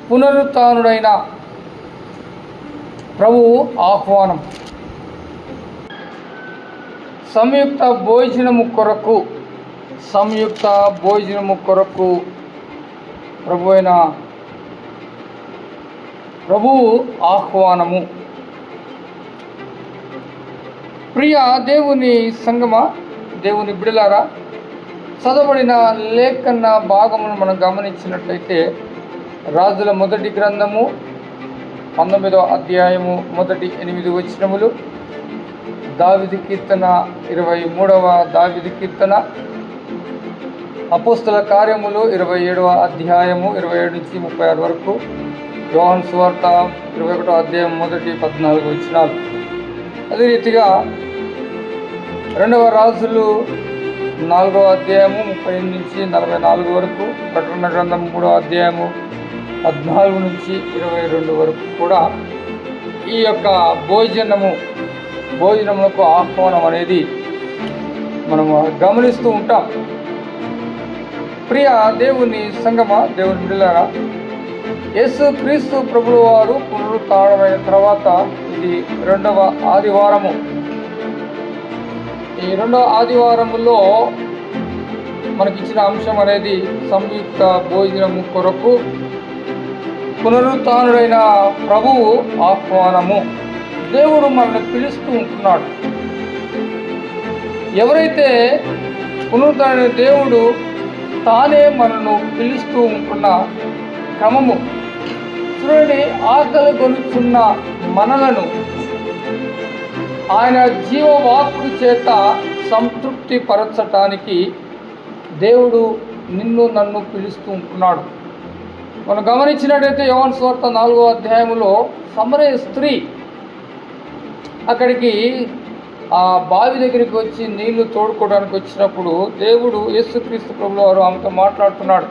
పునరుత్థానుడైన ప్రభువు ఆహ్వానం. సంయుక్త భోజనము కొరకు ప్రభువు ఆహ్వానము. ప్రియ దేవుని సంగమా, దేవుని బిడలారా, చదవబడిన లేఖన భాగమును మనం గమనించినట్లయితే రాజుల మొదటి గ్రంథము 19వ అధ్యాయము మొదటి 8 వచనములు, దావీదు కీర్తన 23వ దావీదు కీర్తన, అపోస్తల కార్యములు 27వ అధ్యాయము 27 నుంచి 36 వరకు, యోహాను సువార్త 21వ అధ్యాయం మొదటి 14 వచనాలు. అదే రీతిగా 2వ రాజులు 4వ అధ్యాయము 38 నుంచి 44 వరకు, ప్రకటన గ్రంథం 3వ అధ్యాయము 14 నుంచి 22 వరకు కూడా ఈ యొక్క భోజనములకు ఆహ్వానం అనేది మనము గమనిస్తూ ఉంటాం. ప్రియ దేవుని సంగమా, దేవుని బిడ్డలారా, యేసు క్రీస్తు ప్రభువు వారు పునరుత్థానమైన తర్వాత ఇది 2వ ఆదివారము. ఈ 2వ ఆదివారములో మనకిచ్చిన అంశం అనేది సంయుక్త భోజనము కొరకు పునరుత్థానుడైన ప్రభువు ఆహ్వానము. దేవుడు మనల్ని పిలుస్తూ ఉంటున్నాడు. ఎవరైతే పునరుత్థానుడైన దేవుడు తానే మనను పిలుస్తూ ఉంటున్న క్రమము చూడండి. ఆకలి కొనుక్కున్న మనలను ఆయన జీవవాక్కు చేత సంతృప్తి పరచటానికి దేవుడు నిన్ను నన్ను పిలుస్తూ ఉంటున్నాడు. మనం గమనించినట్టయితే యోహాను సువార్త 4వ అధ్యాయంలో సమరయ స్త్రీ అక్కడికి ఆ బావి దగ్గరికి వచ్చి నీళ్లు తోడుకోవడానికి వచ్చినప్పుడు దేవుడు యేసుక్రీస్తు ప్రభువు వారు ఆమెతో మాట్లాడుతున్నాడు.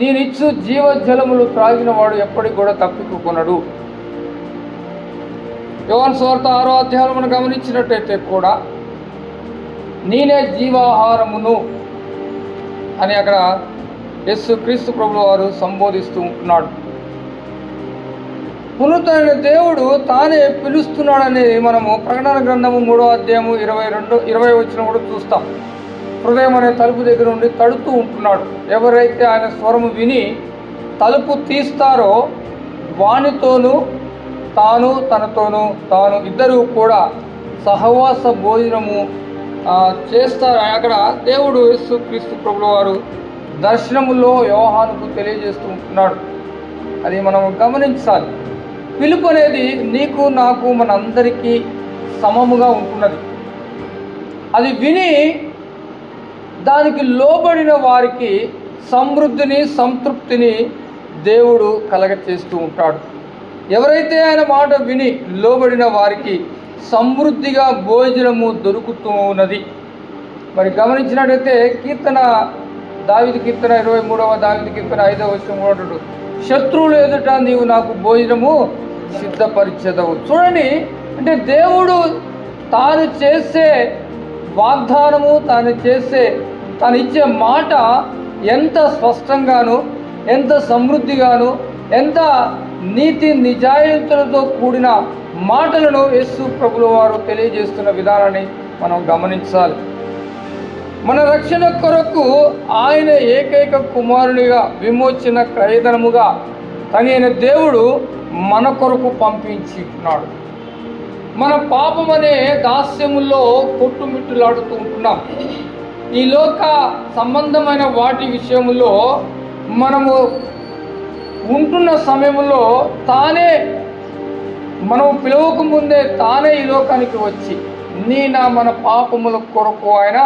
నేనిచ్చు జీవజలములు త్రాగిన వాడు ఎప్పటికి కూడా తప్పికొనడు. యోహాను సువార్త 6వ అధ్యాయంలో మనం గమనించినట్టయితే కూడా నేనే జీవాహారమును అని అక్కడ యేసుక్రీస్తు ప్రభువు వారు సంబోధిస్తూ ఉంటున్నాడు. పునరుత్థానుడైన దేవుడు తానే పిలుస్తున్నాడనేది మనము ప్రకటన గ్రంథము 3వ అధ్యాయము 20 వచనం కూడా చూస్తాం. హృదయం అనే తలుపు దగ్గర ఉండి తడుతూ ఉంటున్నాడు. ఎవరైతే ఆయన స్వరము విని తలుపు తీస్తారో వానితోనూ తనతోనూ ఇద్దరు కూడా సహవాస భోజనము చేస్తారు. అక్కడ దేవుడు యేసుక్రీస్తు ప్రభువు వారు దర్శనములో యోహానుకు తెలియజేస్తూ ఉంటున్నాడు. అది మనం గమనించాలి. పిలుపు అనేది నీకు నాకు మనందరికీ సమముగా ఉంటున్నది. అది విని దానికి లోబడిన వారికి సమృద్ధిని సంతృప్తిని దేవుడు కలగచేస్తూ ఉంటాడు. ఎవరైతే ఆయన మాట విని లోబడిన వారికి సమృద్ధిగా భోజనము దొరుకుతూ ఉన్నది. మరి గమనించినట్టయితే దావీదు కీర్తన 23వ దావీదు కీర్తన 5వ వచనం కూడా, శత్రువులు ఎదుట నీవు నాకు భోజనము సిద్ధపరిచెదవు. చూడండి, అంటే దేవుడు తాను చేసే వాగ్దానము, తాను ఇచ్చే మాట ఎంత స్పష్టంగాను, ఎంత సమృద్ధిగాను, ఎంత నీతి నిజాయితీలతో కూడిన మాటలను యేసు ప్రభువు వారు తెలియజేస్తున్న విధానాన్ని మనం గమనించాలి. మన రక్షణ కొరకు ఆయన ఏకైక కుమారునిగా విమోచన క్రయధనముగా తనైన దేవుడు మన కొరకు పంపించున్నాడు. మన పాపం అనే దాస్యముల్లో కొట్టుమిట్టులాడుతూ ఉంటున్నాం. ఈ లోక సంబంధమైన వాటి విషయంలో మనము ఉంటున్న సమయంలో మనము పిలవక ముందే తానే ఈ లోకానికి వచ్చి మన పాపముల కొరకు ఆయన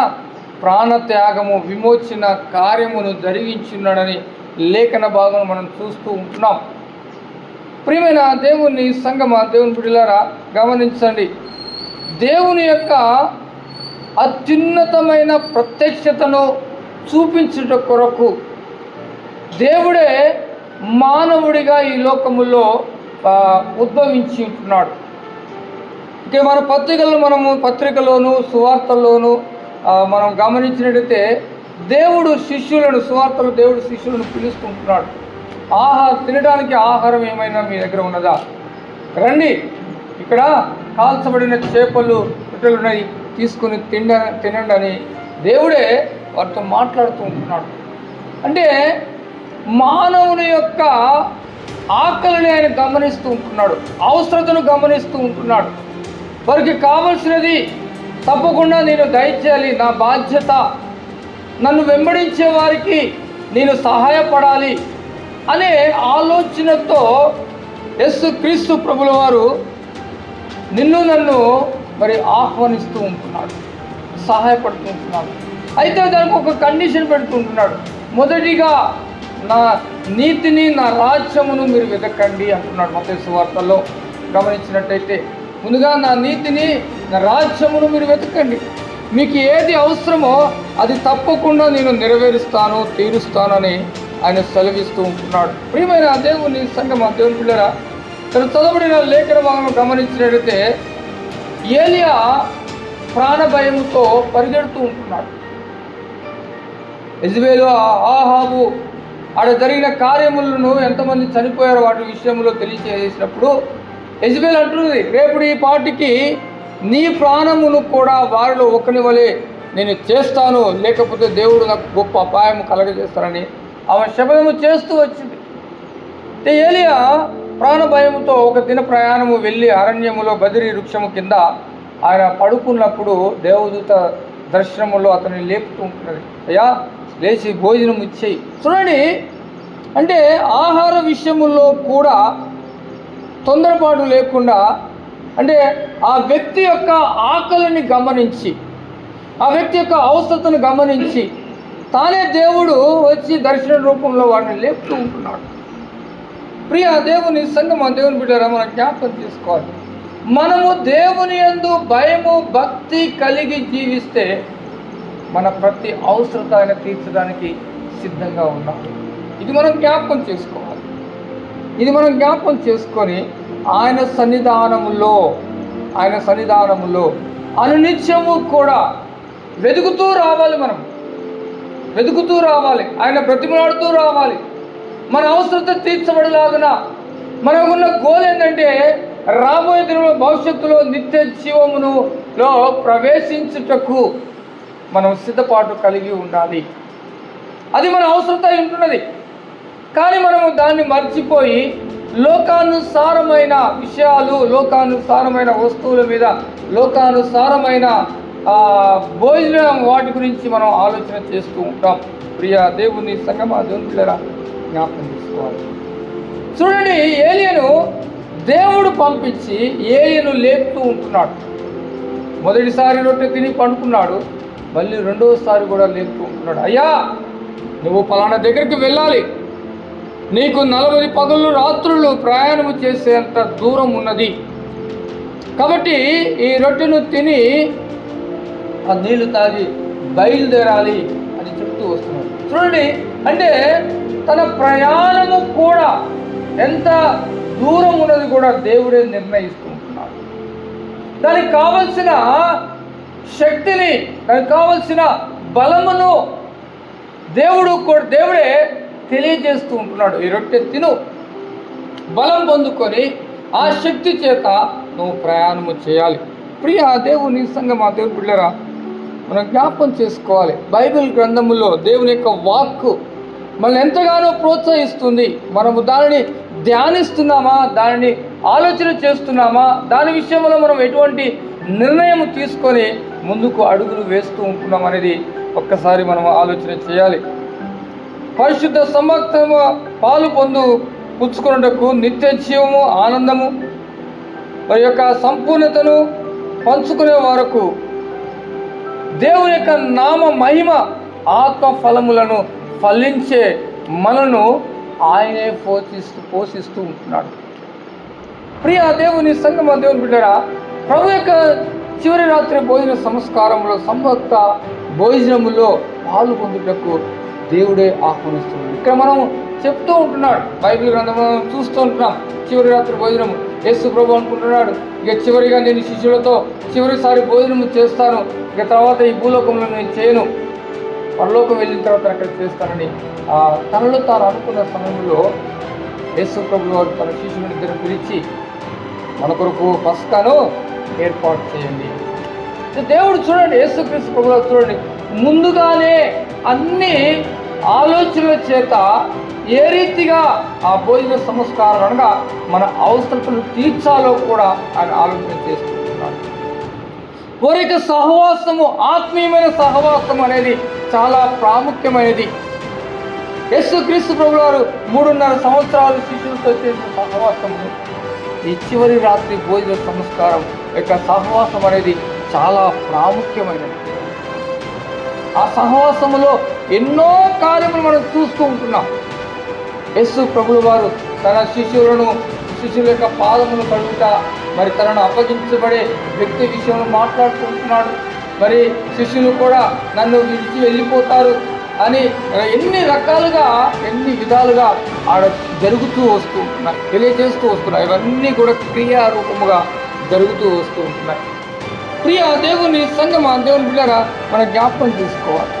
ప్రాణత్యాగము విమోచన కార్యమును జరిగించున్నాడని లేఖన భాగం మనం చూస్తూ ఉంటున్నాం. ప్రియమైన దేవుని సంగమా, దేవుని బిడ్డలారా, గమనించండి. దేవుని యొక్క అత్యున్నతమైన ప్రత్యక్షతను చూపించుట కొరకు దేవుడే మానవుడిగా ఈ లోకములో ఉద్భవించి ఉంటున్నాడు. ఇక మన పత్రికల్లోనూ సువార్తల్లోనూ మనం గమనించినట్టయితే దేవుడు శిష్యులను సువార్తలు దేవుడు శిష్యులను పిలుస్తుంటున్నాడు. తినడానికి ఆహారం ఏమైనా మీ దగ్గర ఉన్నదా? రండి, ఇక్కడ కాల్చబడిన చేపలు రొట్టెలున్నాయి, తీసుకుని తినండి అని దేవుడే వారితో మాట్లాడుతూ ఉంటున్నాడు. అంటే మానవుని యొక్క ఆకలిని ఆయన గమనిస్తూ ఉంటున్నాడు, అవసరతను గమనిస్తూ ఉంటున్నాడు. వారికి కావలసినది తప్పకుండా నేను దయచేయాలి, నా బాధ్యత, నన్ను వెంబడించే వారికి నేను సహాయపడాలి అనే ఆలోచనతో యేసుక్రీస్తు ప్రభుల వారు నిన్ను నన్ను మరి ఆహ్వానిస్తూ ఉంటున్నాడు, సహాయపడుతూ ఉంటున్నాడు. అయితే దానికి ఒక కండిషన్ పెడుతుంటున్నాడు. మొదటిగా నా నీతిని, నా రాజ్యమును మీరు వెతకండి అంటున్నాడు. మత్తయి సువార్తలో గమనించినట్టయితే ముందుగా నా నీతిని, నా రాజ్యమును మీరు వెతకండి, మీకు ఏది అవసరమో అది తప్పకుండా నేను నెరవేరుస్తాను, తీరుస్తానని ఆయన సెలవిస్తూ ఉంటున్నాడు. ప్రియమైన దేవుని సంగమా, దేవుని పిల్లరా, తను చదవబడిన లేఖన భాగంలో గమనించినట్లయితే ఏలియా ప్రాణభయంతో పరిగెడుతూ ఉంటున్నాడు. యెజబెలు, ఆహాబు ఆడ జరిగిన కార్యములను ఎంతమంది చనిపోయారో వాటి విషయంలో తెలియజేసినప్పుడు యెజబెలు అంటున్నది, రేపు ఈ పాటికి నీ ప్రాణమును కూడా వారిలో ఒకని వలె నేను చేస్తాను, లేకపోతే దేవుడు నాకు గొప్ప అపాయం కలగజేస్తారని ఆమె శపథము చేస్తూ వచ్చింది. ఏలియా ప్రాణభయముతో ఒక దిన ప్రయాణము వెళ్ళి అరణ్యములో బదిరి వృక్షము కింద ఆయన పడుకున్నప్పుడు దేవదూత దర్శనములో అతన్ని లేపుతూ ఉంటున్నది. అయ్యా, లేచి భోజనం ఇచ్చేయి. చూడండి, అంటే ఆహార విషయములో కూడా తొందరపాటు లేకుండా, అంటే ఆ వ్యక్తి యొక్క ఆకలిని గమనించి, ఆ వ్యక్తి యొక్క అవసరతను గమనించి తానే దేవుడు వచ్చి దర్శన రూపంలో వాడిని లేపుతూ ఉంటున్నాడు. ప్రియ దేవుని సంగమా, దేవుని బిడ్డరా, మనం జ్ఞాపకం చేసుకోవాలి. మనము దేవుని యందు భయము, భక్తి కలిగి జీవిస్తే మన ప్రతి అవసరత ఆయన తీర్చడానికి సిద్ధంగా ఉన్నాడు. ఇది మనం జ్ఞాపకం చేసుకోవాలి. ఇది మనం జ్ఞాపకం చేసుకొని ఆయన సన్నిధానములో అనునిత్యము కూడా వెతుకుతూ రావాలి. మనం వెతుకుతూ రావాలి, ఆయన బ్రతిమలాడుతూ రావాలి. మన అవసరత తీర్చబడేలాగున మనకున్న గోల్ ఏంటంటే రాబోయే దినంలో భవిష్యత్తులో నిత్య జీవములో ప్రవేశించుటకు మనం సిద్ధపాటు కలిగి ఉండాలి. అది మన అవసరత ఉంటున్నది. కానీ మనము దాన్ని మర్చిపోయి లోకానుసారమైన విషయాలు, లోకానుసారమైన వస్తువుల మీద, లోకానుసారమైన భోజనం వాటి గురించి మనం ఆలోచన చేస్తూ ఉంటాం. ప్రియ దేవుని సంగమా, దేవుని పిల్లరా, జ్ఞాపకం చేసుకోవాలి. చూడండి, ఏలియాను దేవుడు పంపించి ఏలియాను లేపుతూ ఉంటున్నాడు. మొదటిసారి రొట్టె తిని పండుకున్నాడు, మళ్ళీ రెండోసారి కూడా లేపుతూ ఉంటున్నాడు. అయ్యా, నువ్వు పలానా దగ్గరికి వెళ్ళాలి, నీకు 40 పగళ్ళు రాత్రులు ప్రయాణము చేసేంత దూరం ఉన్నది, కాబట్టి ఈ రొట్టెను తిని ఆ నీళ్లు తాగి బయలుదేరాలి అని చెప్తూ వస్తున్నాడు. చూడండి, అంటే తన ప్రయాణము కూడా ఎంత దూరం ఉన్నది కూడా దేవుడే నిర్ణయిస్తూ ఉంటున్నాడు. దానికి కావలసిన శక్తిని, దానికి కావలసిన బలమును దేవుడే తెలియజేస్తూ ఉంటున్నాడు. ఈ రొట్టె తిను, బలం పొందుకొని ఆ శక్తి చేత నువ్వు ప్రయాణము చేయాలి. ప్రియ దేవుని సంగమా, దేవుని బిడ్డరా, మనం జ్ఞాపకం చేసుకోవాలి. బైబిల్ గ్రంథములో దేవుని యొక్క వాక్కు మనల్ని ఎంతగానో ప్రోత్సహిస్తుంది. మనము దానిని ధ్యానిస్తున్నామా, దానిని ఆలోచన చేస్తున్నామా, దాని విషయంలో మనం ఎటువంటి నిర్ణయం తీసుకొని ముందుకు అడుగులు వేస్తూ ఉంటున్నాం అనేది ఒక్కసారి మనం ఆలోచన చేయాలి. పరిశుద్ధ సమర్థమ పాలు పుచ్చుకున్నటకు నిత్య జీవము, ఆనందము, మరి యొక్క సంపూర్ణతను పంచుకునే వరకు దేవుని యొక్క నామ మహిమ, ఆత్మ ఫలములను ఫలించే మనను ఆయనే పోషిస్తూ ఉంటున్నాడు. ప్రియ దేవుని సంగమా, దేవుని బిడ్డరా, ప్రభు యొక్క చివరి రాత్రి భోజన సంస్కారంలో, సంభక్త భోజనములో పాలు పొందుటకు దేవుడే ఆహ్వానిస్తున్నాడు. ఇక్కడ మనం చెప్తూ ఉంటున్నాడు, బైబిల్ గ్రంథంలో చూస్తూ ఉంటున్నాం. చివరి రాత్రి భోజనము యేసు ప్రభు అనుకుంటున్నాడు, ఇక చివరిగా నేను శిష్యులతో చివరిసారి భోజనము చేస్తాను, ఇక తర్వాత ఈ భూలోకంలో నేను చేయను. పరలోకం వెళ్ళిన తర్వాత అక్కడ చేస్తానని తనలో తాను అనుకున్న సమయంలో యేసు ప్రభువు వారు తన శిష్యులిద్దరు పిలిచి మన కొరకు పస్కాను ఏర్పాటు చేయండి. దేవుడు చూడండి, యేసుక్రీస్తు ప్రభువు వారు చూడండి, ముందుగానే అన్ని ఆలోచనల చేత ఏ రీతిగా ఆ భోజన సంస్కారం అనగా మన అవసరతను తీర్చాలో కూడా ఆయన ఆలోచన చేసుకుంటున్నాడు. వారి యొక్క సహవాసము, ఆత్మీయమైన సహవాసం అనేది చాలా ప్రాముఖ్యమైనది. యేసుక్రీస్తు ప్రభువు వారు 3.5 సంవత్సరాలు శిష్యులతో చేసిన సహవాసము, ఈ చివరి రాత్రి భోజన సంస్కారం యొక్క సహవాసం అనేది చాలా ప్రాముఖ్యమైనది. ఆ సహవాసములో ఎన్నో కార్యములు మనం చూస్తూ ఉంటున్నాం. యేసు ప్రభువు వారు తన శిష్యుల యొక్క పాదములు కడుగుట, మరి తనను అప్పగించబడే వ్యక్తి విషయంలో మాట్లాడుకుంటున్నాడు. మరి శిష్యులు కూడా నన్ను విడిచి వెళ్ళిపోతారు అని ఎన్ని రకాలుగా, ఎన్ని విధాలుగా ఆడ జరుగుతూ వస్తూ ఉంటున్నాయి, తెలియజేస్తూ వస్తున్నాయి. ఇవన్నీ కూడా క్రియారూపముగా జరుగుతూ వస్తూ ఉంటున్నాయి. ప్రియ దేవుని సంగమా, దేవుని బిడ్డలారా, మన జ్ఞాపకం చేసుకోవాలి.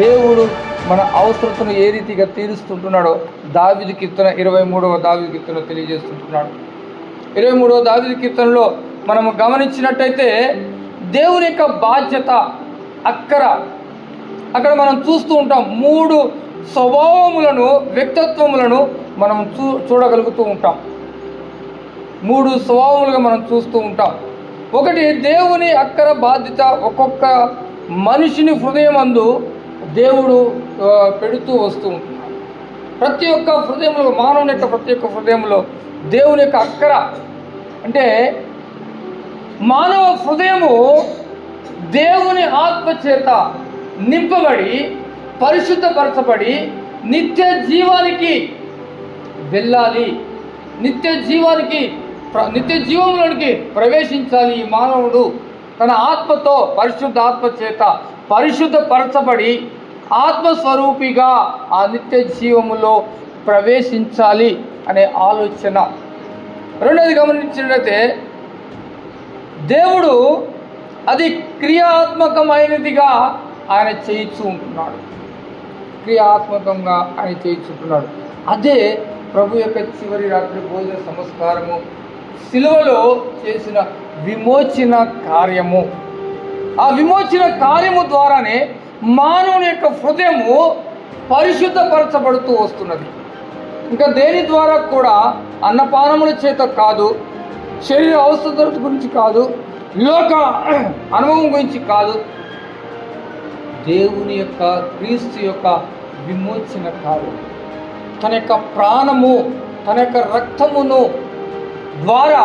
దేవుడు మన అవసరతను ఏ రీతిగా తీరుస్తుంటున్నాడో దావీదు కీర్తన 23వ దావీదు కీర్తన తెలియజేస్తుంటున్నాడు. 23వ దావీదు కీర్తనలో మనము గమనించినట్టయితే దేవుని యొక్క బాధ్యత, అక్కర అక్కడ మనం చూస్తూ ఉంటాం. 3 స్వభావములను, వ్యక్తిత్వములను మనం చూడగలుగుతూ ఉంటాం. 3 స్వభావములుగా మనం చూస్తూ ఉంటాం. ఒకటి, దేవుని అక్కర బాధ్యత ఒక్కొక్క మనిషిని హృదయమందు దేవుడు పెడుతూ వస్తూ ఉంటున్నాడు. ప్రతి ఒక్క హృదయంలో, మానవుని యొక్క ప్రతి ఒక్క హృదయంలో దేవుని యొక్క అక్కర అంటే మానవ హృదయము దేవుని ఆత్మ చేత నింపబడి, పరిశుద్ధపరచబడి నిత్య జీవానికి వెళ్ళాలి, నిత్య జీవంలోనికి ప్రవేశించాలి. ఈ మానవుడు తన ఆత్మతో, పరిశుద్ధ ఆత్మ చేత పరిశుద్ధపరచబడి ఆత్మస్వరూపిగా ఆ నిత్య జీవములో ప్రవేశించాలి అనే ఆలోచన. రెండోది గమనించినట్లయితే దేవుడు అది క్రియాత్మకమైనదిగా ఆయన చేయిస్తూ ఉంటున్నాడు. క్రియాత్మకంగా ఆయన చేయించుంటున్నాడు. అదే ప్రభు యొక్క చివరి రాత్రి భోజన సంస్కారము, సిలువలో చేసిన విమోచన కార్యము. ఆ విమోచన కార్యము ద్వారానే మానవుని యొక్క హృదయము పరిశుద్ధపరచబడుతూ వస్తున్నది. ఇంకా దేని ద్వారా కూడా అన్నపానముల చేత కాదు, శరీర అవసరత గురించి కాదు, లోక అనుభవం గురించి కాదు, దేవుని యొక్క, క్రీస్తు యొక్క విమోచన కార్యం, తన యొక్క ప్రాణము, తన యొక్క రక్తమును ద్వారా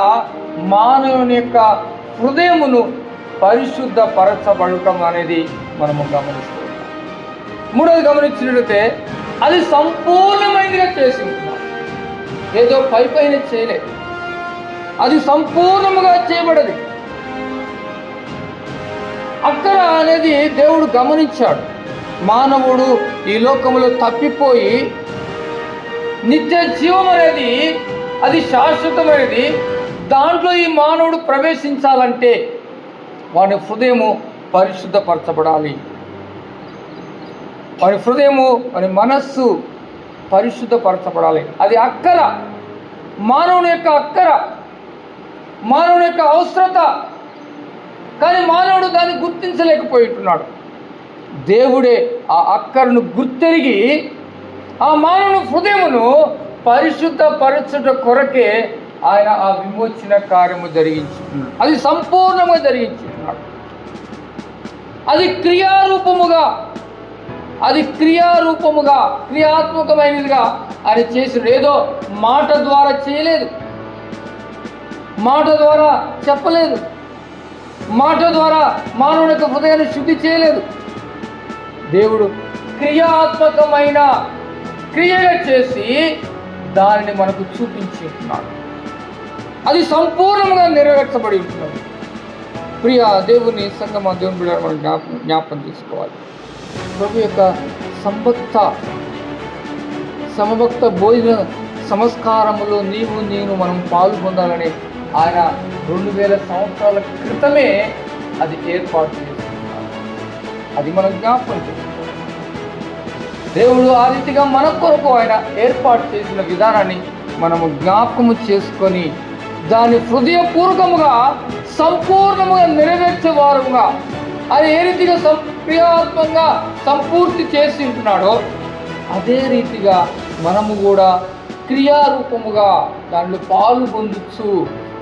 మానవుని యొక్క హృదయమును పరిశుద్ధపరచబడటం అనేది మనము గమనిస్తున్నాం. మూడోది గమనించినట్లయితే అది సంపూర్ణమైనదిగా చేసి ఉంటున్నాం. ఏదో పైన చేయలేదు, అది సంపూర్ణముగా చేయబడది. అక్కడ అనేది దేవుడు గమనించాడు. మానవుడు ఈ లోకంలో తప్పిపోయి నిత్య జీవం అనేది అది శాశ్వతమైనది. దాంట్లో ఈ మానవుడు ప్రవేశించాలంటే వాని హృదయము పరిశుద్ధపరచబడాలి. వాని హృదయము, వాని మనస్సు పరిశుద్ధపరచబడాలి. అది అక్కర, మానవుని యొక్క అక్కర, మానవుని యొక్క అవసరత. కానీ మానవుడు దాన్ని గుర్తించలేకపోతున్నాడు. దేవుడే ఆ అక్కరను గుర్తెరిగి ఆ మానవుని హృదయమును పరిశుద్ధపరచుట కొరకే ఆయన ఆ విమోచన కార్యము జరిగించుకున్నాడు. అది సంపూర్ణంగా జరిగించుకున్నాడు. అది క్రియారూపముగా క్రియాత్మకమైనదిగా ఆయన చేసినాడు. ఏదో మాట ద్వారా చేయలేదు, మాట ద్వారా చెప్పలేదు, మాట ద్వారా మానవుని యొక్క హృదయాన్ని శుద్ధి చేయలేదు. దేవుడు క్రియాత్మకమైన క్రియగా చేసి దానిని మనకు చూపించి ఉంటున్నాడు. అది సంపూర్ణంగా నెరవేర్చబడి ఉంటున్నది. ప్రియ దేవుని సంగమా, దేవుని బిడ్డ మనం జ్ఞాపకం తీసుకోవాలి. ప్రభు యొక్క సమభక్త భోజన సంస్కారములో నేను మనం పాల్గొందాలని ఆయన 2000 సంవత్సరాల క్రితమే అది ఏర్పాటు చేస్తున్నారు. అది మనం జ్ఞాపకం చేసుకోవాలి. దేవుడు ఆ రీతిగా మన కొరకు ఆయన ఏర్పాటు చేసిన విధానాన్ని మనము జ్ఞాపకము చేసుకొని దాన్ని హృదయపూర్వకముగా సంపూర్ణముగా నెరవేర్చేవారుగా అది ఏ రీతిగా క్రియాత్మకంగా సంపూర్తి చేసి ఉంటున్నాడో అదే రీతిగా మనము కూడా క్రియారూపముగా దానిలో పాలు పొందుతూ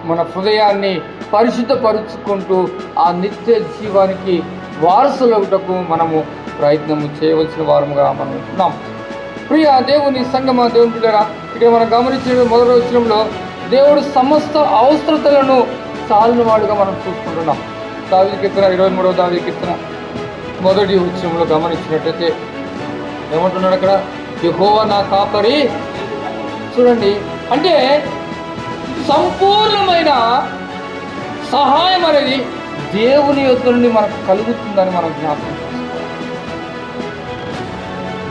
మన హృదయాన్ని పరిశుద్ధపరుచుకుంటూ ఆ నిత్య జీవానికి వారసులవుటకు మనము ప్రయత్నము చేయవలసిన వారముగా మనం ఉంటున్నాం. ప్రియ దేవుని సంగమ దేవుని బిడ్డలారా, ఇక్కడ మనం గమనించిన మొదటి వచనంలో దేవుడు సమస్త అవసరతలను చాలిన వాడుగా మనం చూసుకుంటున్నాం. దావీదు కీర్తన 23వ దావీదు కీర్తన మొదటి వచనంలో గమనించినట్టయితే ఏమంటున్నాడు అక్కడ? యెహోవా నా కాపరి. చూడండి, అంటే సంపూర్ణమైన సహాయం అనేది దేవుని యొద్ద నుండి మనకు కలుగుతుందని మనం జ్ఞాపకం చేసుకోవాలి.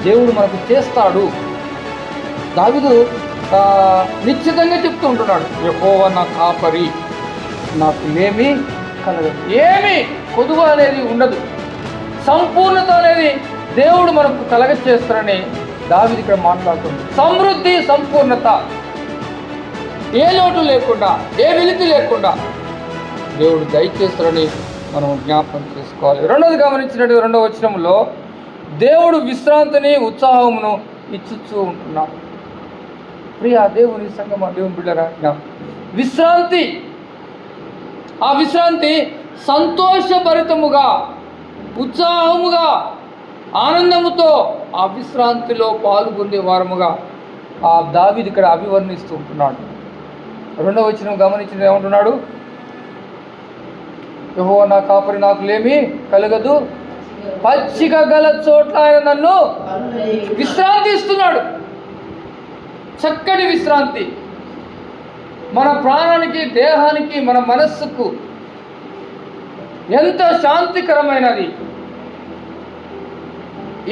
దేవుడు మనకు చేస్తాడు. దావీదు నిశ్చితంగా చెప్తూ ఉంటున్నాడు, యెహోవా నా కాపరి, నాకు ఏమీ కలగదు. ఏమీ కొదువ అనేది ఉండదు. సంపూర్ణత అనేది దేవుడు మనకు కలగచేస్తారని దావీదు ఇక్కడ మాట్లాడుతుంది. సమృద్ధి, సంపూర్ణత, ఏ లోటు లేకుండా, ఏ వెలితి లేకుండా దేవుడు దయచేస్తారని మనం జ్ఞాపకం చేసుకోవాలి. రెండవది గమనించినట్టు 2వ వచనంలో దేవుడు విశ్రాంతిని, ఉత్సాహమును ఇచ్చుతూ ఉంటున్నాడు. ప్రియ దేవుని సంగమ దేవుని బిడ్డలారా, విశ్రాంతి, ఆ విశ్రాంతి సంతోషభరితముగా, ఉత్సాహముగా, ఆనందముతో ఆ విశ్రాంతిలో పాల్గొనే వారముగా ఆ దావీదు ఇక్కడ అభివర్ణిస్తూ ఉంటున్నాడు. 2వ వచనం గమనించిన ఏమంటున్నాడు? యెహోవా నా కాపరి, నాకు లేమి కలగదు. పచ్చిక గల చోట్ల ఆయన నన్ను విశ్రాంతి ఇస్తున్నాడు. చక్కటి విశ్రాంతి మన ప్రాణానికి, దేహానికి, మన మనస్సుకు ఎంత శాంతికరమైనది,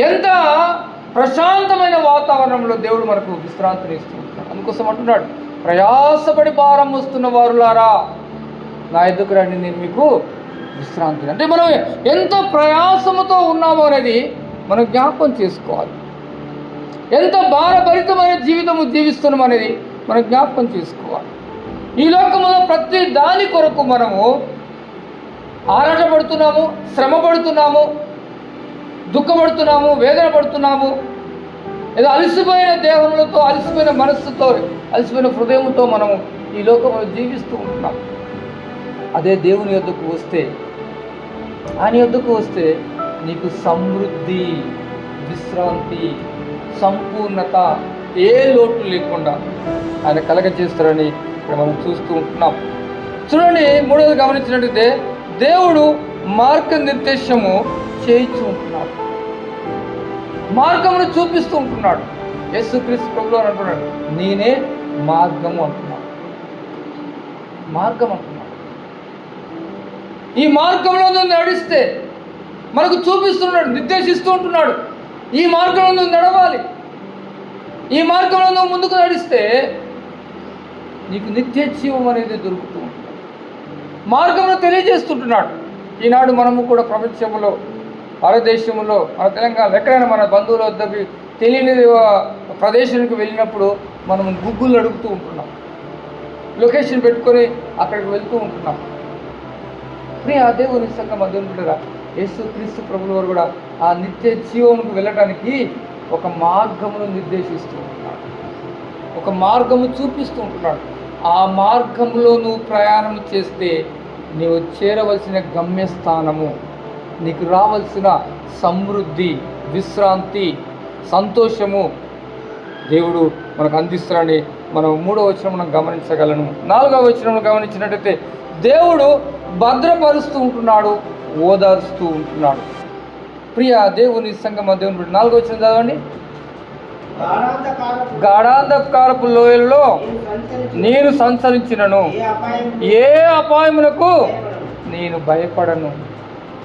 ఎంత ప్రశాంతమైన వాతావరణంలో దేవుడు మనకు విశ్రాంతిని ఇస్తున్నాడు. అందుకోసం అంటున్నాడు, ప్రయాసపడి భారం వస్తున్న వారులారా నా ఎదుకు రండి, నేను మీకు విశ్రాంతి. అంటే మనం ఎంత ప్రయాసముతో ఉన్నామో అనేది మనం జ్ఞాపకం చేసుకోవాలి. ఎంత భారభరితమైన జీవితము జీవిస్తున్నాం అనేది మనం జ్ఞాపకం చేసుకోవాలి. ఈ లోకంలో ప్రతి దాని కొరకు మనము ఆరాటపడుతున్నాము, శ్రమ పడుతున్నాము, దుఃఖపడుతున్నాము, వేదన పడుతున్నాము. ఏదో అలసిపోయిన దేహములతో, అలసిపోయిన మనస్సుతో, అలసిపోయిన హృదయంతో మనము ఈ లోకంలో జీవిస్తూ ఉంటున్నాం. అదే దేవుని యొద్దకు వస్తే, ఆయన యొద్దకు వస్తే నీకు సమృద్ధి, విశ్రాంతి, సంపూర్ణత, ఏ లోటు లేకుండా ఆయన కలగజేస్తారని ఇక్కడ మనం చూస్తూ ఉంటున్నాం. చూడండి, 3వది గమనించినట్టయితే దేవుడు మార్గనిర్దేశము చేయించు ఉంటున్నాడు, మార్గమును చూపిస్తూ ఉంటున్నాడు. యేసుక్రీస్తు ప్రభువు అని అంటున్నాడు, నేనే మార్గము అంటున్నాడు. మార్గం అంటున్నాడు. ఈ మార్గంలో నడిస్తే మనకు చూపిస్తున్నాడు, నిర్దేశిస్తూ ఉంటున్నాడు. ఈ మార్గంలో నడవాలి, ఈ మార్గంలో ముందుకు నడిస్తే నీకు నిత్య జీవం అనేది దొరుకుతూ ఉంటుంది. మార్గంలో తెలియజేస్తుంటున్నాడు. ఈనాడు మనము కూడా ప్రపంచంలో, భారతదేశంలో, మన తెలంగాణ ఎక్కడైనా మన బంధువుల వద్దకు తెలియని ప్రదేశానికి వెళ్ళినప్పుడు మనం గూగుల్ అడుగుతూ ఉంటున్నాం, లొకేషన్ పెట్టుకొని అక్కడికి వెళ్తూ ఉంటున్నాం. ఆ దేవుని సంగమ దేవుని బిడ్డలారా, యేసుక్రీస్తు ప్రభువు వారు కూడా ఆ నిత్య జీవముకు వెళ్ళటానికి ఒక మార్గమును నిర్దేశిస్తూ ఉంటున్నాడు, ఒక మార్గము చూపిస్తూ ఉంటున్నాడు. ఆ మార్గంలో నువ్వు ప్రయాణం చేస్తే నీవు చేరవలసిన గమ్యస్థానము, నీకు రావాల్సిన సమృద్ధి, విశ్రాంతి, సంతోషము దేవుడు మనకు అందిస్తారని మనం 3వ వచనం మనం గమనించగలను. 4వ వచనం గమనించినట్టయితే దేవుడు భద్రపరుస్తూ ఉంటున్నాడు, ఓదారుస్తూ ఉంటున్నాడు. ప్రియ దేవుని సంగమ దేవుని బిడ్డ, 4వ వచనం చదవండి. గాఢాంధకారపు లోయల్లో నేను సంచరించినను, ఏ అపాయములకు నేను భయపడను.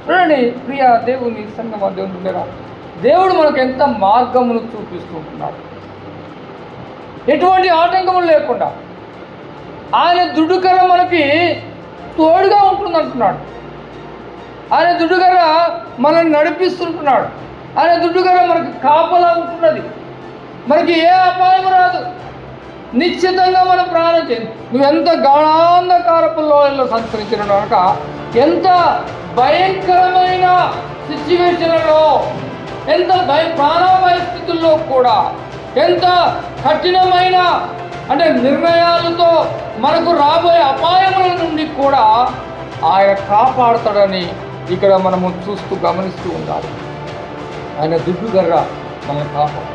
చూడండి ప్రియ దేవుని సంగమ దేవుని బిడ్డ, దేవుడు మనకు ఎంత మార్గమును చూపిస్తుంటున్నాడు. ఎటువంటి ఆటంకములు లేకుండా ఆయన దుడ్డుకర మనకి తోడుగా ఉంటుంది అంటున్నాడు. ఆయన దుడ్డుకర మనల్ని నడిపిస్తుంటున్నాడు. ఆయన దుడ్డుగర్ర మనకి కాపలా ఉంటున్నది. మనకి ఏ అపాయం రాదు. నిశ్చితంగా మనం ప్రాణం చేయండి. నువ్వెంత గాఢాంధకారపు లోయల్లో సంచరించిన కనుక, ఎంత భయంకరమైన సిచ్యువేషన్లలో, ఎంత ప్రాణాపాయ స్థితుల్లో కూడా, ఎంత కఠినమైన నిర్ణయాలతో మనకు రాబోయే అపాయముల నుండి కూడా ఆయన కాపాడుతాడని ఇక్కడ మనము గమనిస్తూ ఉండాలి. ఆయన దుడ్డుగర్ర మనల్ని కాపాడు.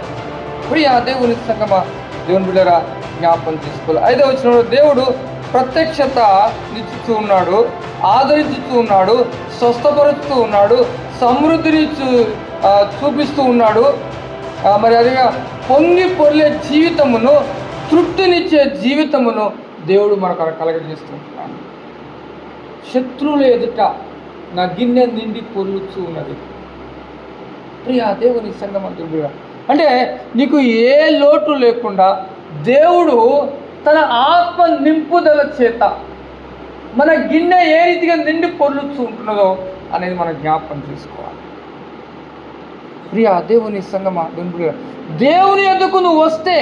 ప్రియా దేవుని సంగమా, దేవుని బిడ్డరా, జ్ఞాపకం చేసుకోవాలి. 5వ వచనంలో దేవుడు ప్రత్యక్షత నిచ్చుతూ ఉన్నాడు, ఆదరించుతూ ఉన్నాడు, స్వస్థపరుస్తూ ఉన్నాడు, సమృద్ధిని చూపిస్తూ ఉన్నాడు. మరి అదిగా పొంగి పొర్లే జీవితమును, తృప్తినిచ్చే జీవితమును దేవుడు మనకు కలగజేస్తూ ఉంటున్నాడు. శత్రువుల ఎదుట నా గిన్నె నిండి పొర్లుతూ ఉన్నది. ప్రియా దేవుని సంగమంతుడు, అంటే నీకు ఏ లోటు లేకుండా దేవుడు తన ఆత్మ నింపుదల చేత మన గిన్నె ఏ రీతిగా నిండి పొర్లుతూ ఉంటున్నదో అనేది మనం జ్ఞాపకం చేసుకోవాలి. ప్రియా దేవుని సంగమా, దేవుని ఎదుకు నువ్వు వస్తే,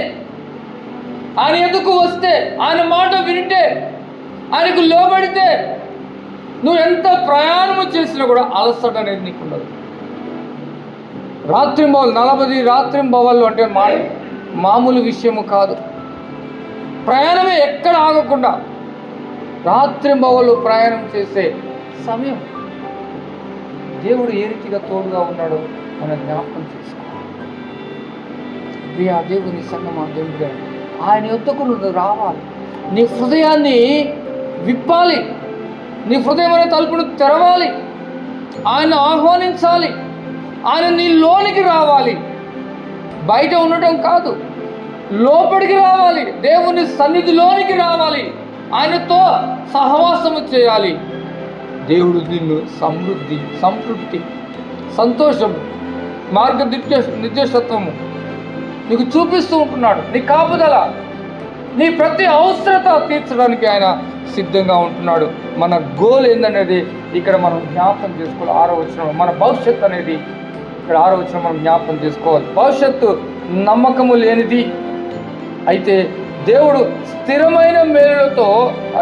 ఆయన ఎదుకు వస్తే, ఆయన మాట వింటే, ఆయనకు లోబడితే, నువ్వు ఎంత ప్రయాణము చేసినా కూడా అలసట అనేది నీకు ఉండదు. రాత్రింబవళ్ళు 40 రాత్రింబవళ్ళు అంటే మామూలు విషయము కాదు. ప్రయాణమే ఎక్కడ ఆగకుండా రాత్రింబవళ్ళు ప్రయాణం చేసే సమయం దేవుడు ఏ రీతిగా తోడుగా ఉన్నాడో మనం జ్ఞాపకం చేసుకోవాలి. ప్రియా దేవుని సంగమా, దేవుడు ఆయన యొద్దకు నువ్వు రావాలి. నీ హృదయాన్ని విప్పాలి, నీ హృదయం అనే తలుపును తెరవాలి, ఆయన ఆహ్వానించాలి, ఆయన నీ లోనికి రావాలి. బయట ఉండటం కాదు, లోపలికి రావాలి, దేవుని సన్నిధిలోనికి రావాలి, ఆయనతో సహవాసము చేయాలి. దేవుడు నిన్ను సమృద్ధి, సంతృప్తి, సంతోషము, నిర్దేశత్వము నీకు చూపిస్తూ ఉంటున్నాడు. నీ కాపుదల, నీ ప్రతి అవసరత తీర్చడానికి ఆయన సిద్ధంగా ఉంటున్నాడు. మన గోల్ ఏందనేది ఇక్కడ మనం జ్ఞాపకం చేసుకోవాలి. 6వ వచనం మన భవిష్యత్తు అనేది ఇక్కడ 6వ వచనం మనం జ్ఞాపకం చేసుకోవాలి. భవిష్యత్తు నమ్మకము లేనిది, అయితే దేవుడు స్థిరమైన మేలులతో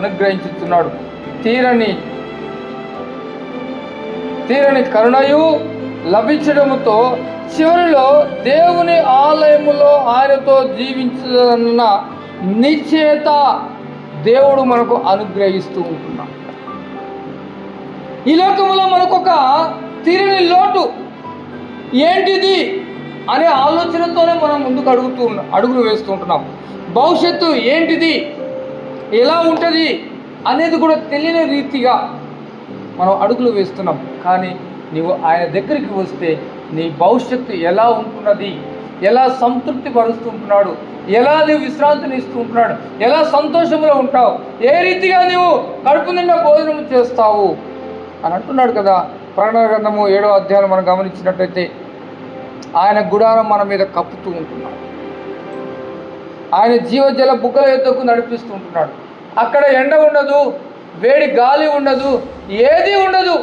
అనుగ్రహించుతున్నాడు. తీరని కరుణయు లభించడంతో చివరిలో దేవుని ఆలయములో ఆయనతో జీవించాలన్న నిశ్చయత దేవుడు మనకు అనుగ్రహిస్తూ ఉంటున్నాడు. ఈ లోకములో మనకొక తీరని లోటు ఏంటిది అనే ఆలోచనతోనే మనం ముందుకు అడుగులు వేస్తూ ఉంటున్నాం. భవిష్యత్తు ఏంటిది, ఎలా ఉంటుంది అనేది కూడా తెలియని రీతిగా మనం అడుగులు వేస్తున్నాం. కానీ నీవు ఆయన దగ్గరికి వస్తే నీ భవిష్యత్తు ఎలా ఉంటున్నది, ఎలా సంతృప్తి పరుస్తుంటున్నాడు, ఎలా నీవు విశ్రాంతిని ఇస్తూ ఉంటున్నాడు, ఎలా సంతోషంలో ఉంటావు, ఏ రీతిగా నీవు కడుపు నిండా భోజనం చేస్తావు అని అంటున్నాడు కదా. ప్రకటన గ్రంథము 7వ అధ్యాయం మనం గమనించినట్లయితే ఆయన గుడారం మన మీద కప్పుతూ ఉంటున్నాడు. ఆయన జీవజల బుగ్గల యొద్దకు నడిపిస్తూ ఉంటున్నాడు. అక్కడ ఎండ ఉండదు, వేడి గాలి ఉండదు, ఏది ఉండదు.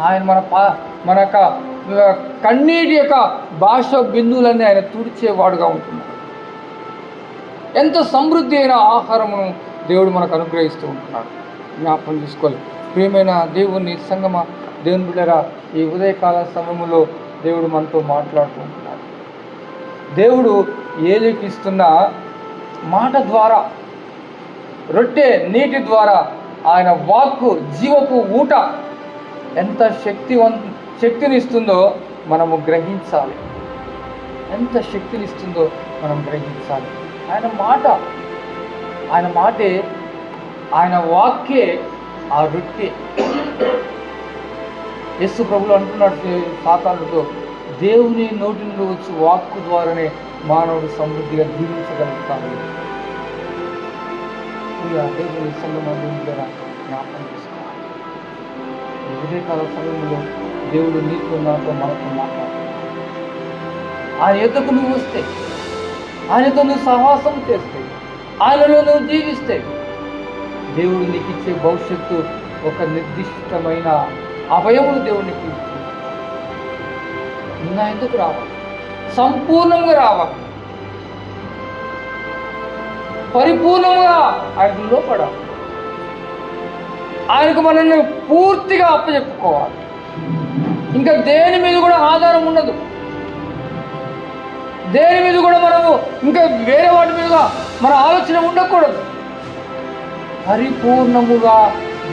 ఆయన మన యొక్క కన్నీటి యొక్క భాష బిందువులన్నీ ఆయన తుడిచేవాడుగా ఉంటున్నాడు. ఎంత సమృద్ధి అయిన ఆహారమును దేవుడు మనకు అనుగ్రహిస్తూ ఉంటున్నాడు. జ్ఞాపకం చేసుకోవాలి. ప్రియమైన దేవుని సంగమ, దేవుని బిడ్డరా, ఈ ఉదయకాల సమయంలో దేవుడు మనతో మాట్లాడుతూ ఉంటున్నాడు. దేవుడు ఏలికి ఇస్తున్న మాట ద్వారా, రొట్టె నీటి ద్వారా ఆయన వాక్కు జీవపు ఊట ఎంత శక్తినిస్తుందో మనము గ్రహించాలి. ఎంత శక్తినిస్తుందో మనం గ్రహించాలి. ఆయన మాటే, ఆయన వాక్యే ఆ రొట్టె. యేసు ప్రభువు అంటున్నాడు సాతానుడితో, దేవుని నోటి నుండి వచ్చి వాక్కు ద్వారానే మానవుడు సమృద్ధిగా జీవించగలుగుతాడు. దేవుని సంగమం ద్వారా జ్ఞాపకం చేసుకోవాలి. ఉదయకాల సమయంలో దేవుడు నీతో నాతో మనతో మాట్లాడుతున్నాడు. ఆయన ఎద్దకు నువ్వు వస్తే, ఆయనతో నువ్వు సహవాసం చేస్తే, ఆయనలో నువ్వు జీవిస్తే, దేవుడు నీకు ఇచ్చే భవిష్యత్తు ఒక నిర్దిష్టమైన అభయమును దేవుడు నీకు ఇస్తుంది. నా ఎందుకు రావాలి, సంపూర్ణంగా రావాలి, పరిపూర్ణంగా ఆయనకు లోపడాలి, ఆయనకు మనల్ని పూర్తిగా అప్పచెప్పుకోవాలి. ఇంకా దేని మీద కూడా ఆధారం ఉండదు, దేని మీద కూడా మనము ఇంకా వేరే వాటి మీదుగా మన ఆలోచన ఉండకూడదు. పరిపూర్ణముగా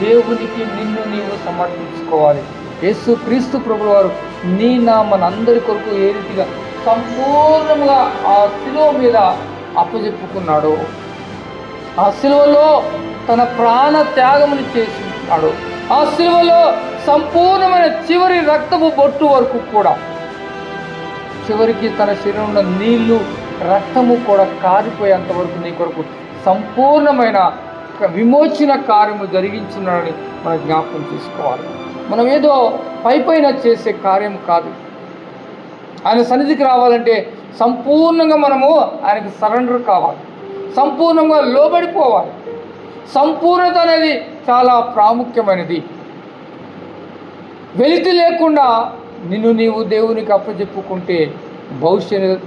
దేవునికి నిన్ను నీవు సమర్పించుకోవాలి. యేసు క్రీస్తు ప్రభువు వారు మనందరి కొరకు ఏ రీతిగా సంపూర్ణంగా ఆ శిలువ మీద అప్పచెప్పుకున్నాడు, ఆ శిలువలో తన ప్రాణ త్యాగముని చేస్తున్నాడు, ఆ శిలువలో సంపూర్ణమైన చివరి రక్తపు బొట్టు వరకు కూడా, చివరికి తన శరీరంలో నీళ్లు రక్తము కూడా కారిపోయేంత వరకు నీ కొరకు సంపూర్ణమైన విమోచన కార్యము జరిగించున్నాడని మనం జ్ఞాపకం చేసుకోవాలి. మనం ఏదో పైపైన చేసే కార్యం కాదు. ఆయన సన్నిధికి రావాలంటే సంపూర్ణంగా మనము ఆయనకు సరెండర్ కావాలి, సంపూర్ణంగా లోబడిపోవాలి. సంపూర్ణత అనేది చాలా ప్రాముఖ్యమైనది. వెలితి లేకుండా నిన్ను నీవు దేవునికి అప్పచెప్పుకుంటే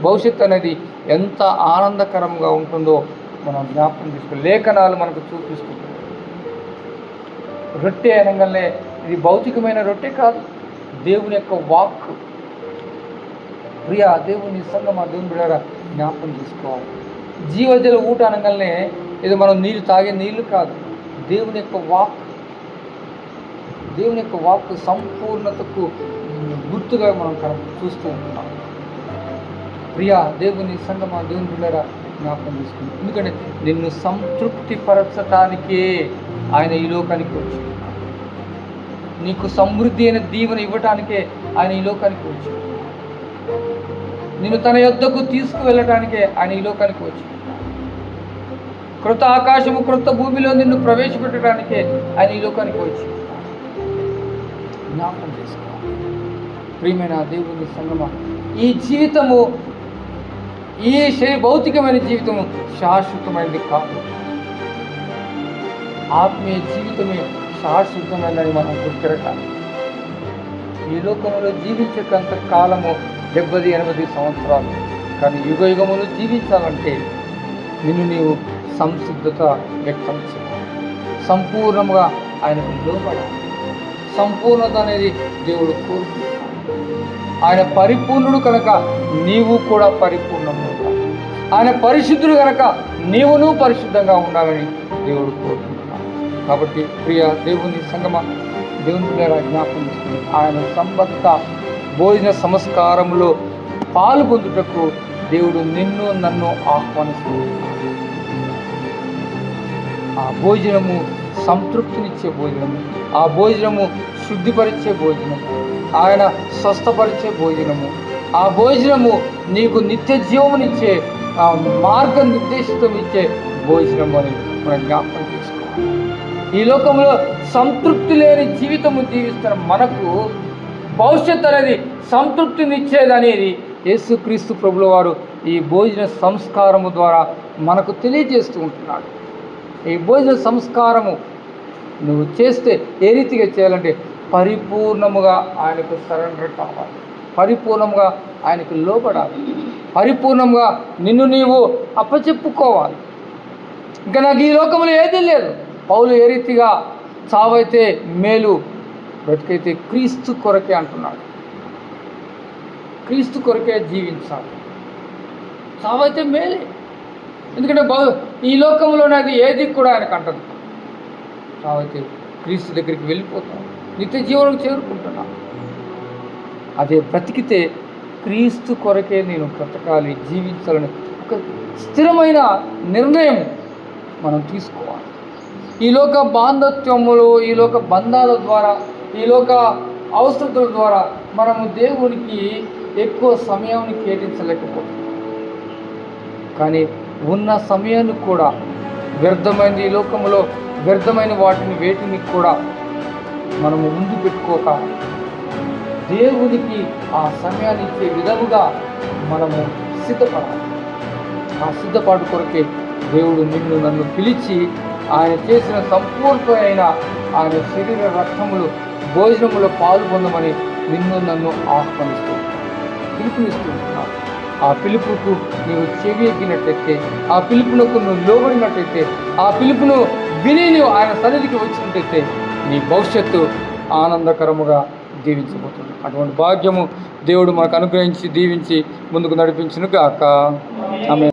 భవిష్యత్ అనేది ఎంత ఆనందకరంగా ఉంటుందో మనం జ్ఞాపకం చేసుకోవాలి. లేఖనాలు మనకు చూపిస్తుంది. రొట్టె అనగానే ఇది భౌతికమైన రొట్టె కాదు, దేవుని యొక్క వాక్. ప్రియా దేవుని సంగమా, దేవుని బిడ్డలారా జ్ఞాపకం చేసుకోవాలి. జీవజల ఊట అనగానే ఇది మనం నీళ్ళు తాగే నీళ్లు కాదు, దేవుని యొక్క వాక్. దేవుని యొక్క వాక్ సంపూర్ణతకు గుర్తుగా మనం చూస్తూ ఉంటున్నాం. ప్రియా దేవుని సంగమా, దేవుని బిడ్డలారా జ్ఞాపకం చేసుకుంటాం. ఎందుకంటే నిన్ను సంతృప్తి పరచటానికే ఆయన ఈ లోకానికి వచ్చాడు. నీకు సమృద్ధి అయిన దీవెన ఇవ్వటానికే ఆయన ఈ లోకానికి వచ్చాడు. నిన్ను తన యొద్దకు తీసుకువెళ్ళటానికే ఆయన ఈ లోకానికి వచ్చాడు. క్రొత్త ఆకాశము క్రొత్త భూమిలో నిన్ను ప్రవేశపెట్టడానికే ఆయన ఈ లోకానికి వచ్చాడు. జ్ఞాపకం చేసుకోవాలి. ప్రియమైన దేవుని సంగమా, ఈ జీవితము, ఈ భౌతికమైన జీవితము శాశ్వతమైనది కాదు. ఆత్మీయ జీవితమే శాశ్వతమైనది మనం గుర్తిరగాలి. ఈ లోకంలో జీవించేంత కాలము 70-80 సంవత్సరాలు. కానీ యుగములు జీవించాలంటే నిన్ను నీవు సంసిద్ధత వ్యక్తం చేయాలి, సంపూర్ణంగా ఆయనకు లోబడాలి. సంపూర్ణత అనేది దేవుడు కోరుకుంటాడు. ఆయన పరిపూర్ణుడు కనుక నీవు కూడా పరిపూర్ణంగా ఉండాలి. ఆయన పరిశుద్ధుడు కనుక నీవును పరిశుద్ధంగా ఉండాలని దేవుడు కోరుకుంటున్నాడు. కాబట్టి ప్రియ దేవుని సంగమ, దేవుని ద్వారా జ్ఞాపకం చేసుకుని ఆయన సంబద్ధ భోజన సంస్కారంలో పాలు పొందుటకు దేవుడు నిన్ను నన్ను ఆహ్వానిస్తున్నాడు. ఆ భోజనము సంతృప్తినిచ్చే భోజనము, ఆ భోజనము శుద్ధిపరిచే భోజనము, ఆయన స్వస్థపరిచే భోజనము, ఆ భోజనము నీకు నిత్య జీవమునిచ్చే ఆ మార్గ నిర్దేశితం ఇచ్చే భోజనము అని మనం జ్ఞాపకం చేసుకోవాలి. ఈ లోకంలో సంతృప్తి లేని జీవితము జీవిస్తున్న మనకు భవిష్యత్తు అనేది సంతృప్తినిచ్చేది అనేది యేసుక్రీస్తు ప్రభుల వారు ఈ భోజన సంస్కారము ద్వారా మనకు తెలియజేస్తూ ఉంటున్నాడు. ఈ భోజన సంస్కారము నువ్వు చేస్తే ఏ రీతిగా చేయాలంటే పరిపూర్ణముగా ఆయనకు సరెండర్ కావాలి, పరిపూర్ణంగా ఆయనకు లోబడాలి, పరిపూర్ణంగా నిన్ను నీవు అప్పచెప్పుకోవాలి. ఇంకా నాకు ఈ లోకంలో ఏదీ లేదు. పౌలు ఏ రీతిగా చావైతే మేలు, బ్రతికైతే క్రీస్తు కొరకే అంటున్నాడు. క్రీస్తు కొరకే జీవించాలి. చావైతే మేలే, ఎందుకంటే ఈ లోకంలో నాకు ఏది కూడా ఆయనకు అంటదు. చావైతే క్రీస్తు దగ్గరికి వెళ్ళిపోతాం, నిత్య జీవనం చేరుకుంటున్నా. అదే బ్రతికితే క్రీస్తు కొరకే నేను బ్రతకాలి, జీవించాలని ఒక స్థిరమైన నిర్ణయం మనం తీసుకోవాలి. ఈ లోక బాంధత్వములు, ఈ లోక బంధాల ద్వారా, ఈ లోక అవసరతల ద్వారా మనము దేవునికి ఎక్కువ సమయాన్ని కేటాయించలేకపోతున్నాం. కానీ ఉన్న సమయాన్ని కూడా వ్యర్థమైన, ఈ లోకంలో వ్యర్థమైన వేటిని కూడా మనము ముందు పెట్టుకోక దేవునికి ఆ సమయాన్ని ఇచ్చే విధముగా మనము సిద్ధపడాలి. ఆ సిద్ధపాటు కొరకే దేవుడు నిన్ను నన్ను పిలిచి ఆయన చేసిన సంపూర్ణమైన ఆయన శరీర రక్తములు భోజనములో పాల్గొందమని నిన్ను నన్ను ఆహ్వానిస్తుంది. పిలుపునిస్తుంటున్నాడు. ఆ పిలుపుకు నీవు చెవి ఎక్కినట్లయితే, ఆ పిలుపునకు నువ్వు లోబడినట్లయితే, ఆ పిలుపును విని నువ్వు ఆయన సన్నిధికి వచ్చినట్లయితే నీ భవిష్యత్తు ఆనందకరముగా దీవించబోతుంది. అటువంటి భాగ్యము దేవుడు మనకు అనుగ్రహించి దీవించి ముందుకు నడిపించును గాక. ఆమేన్.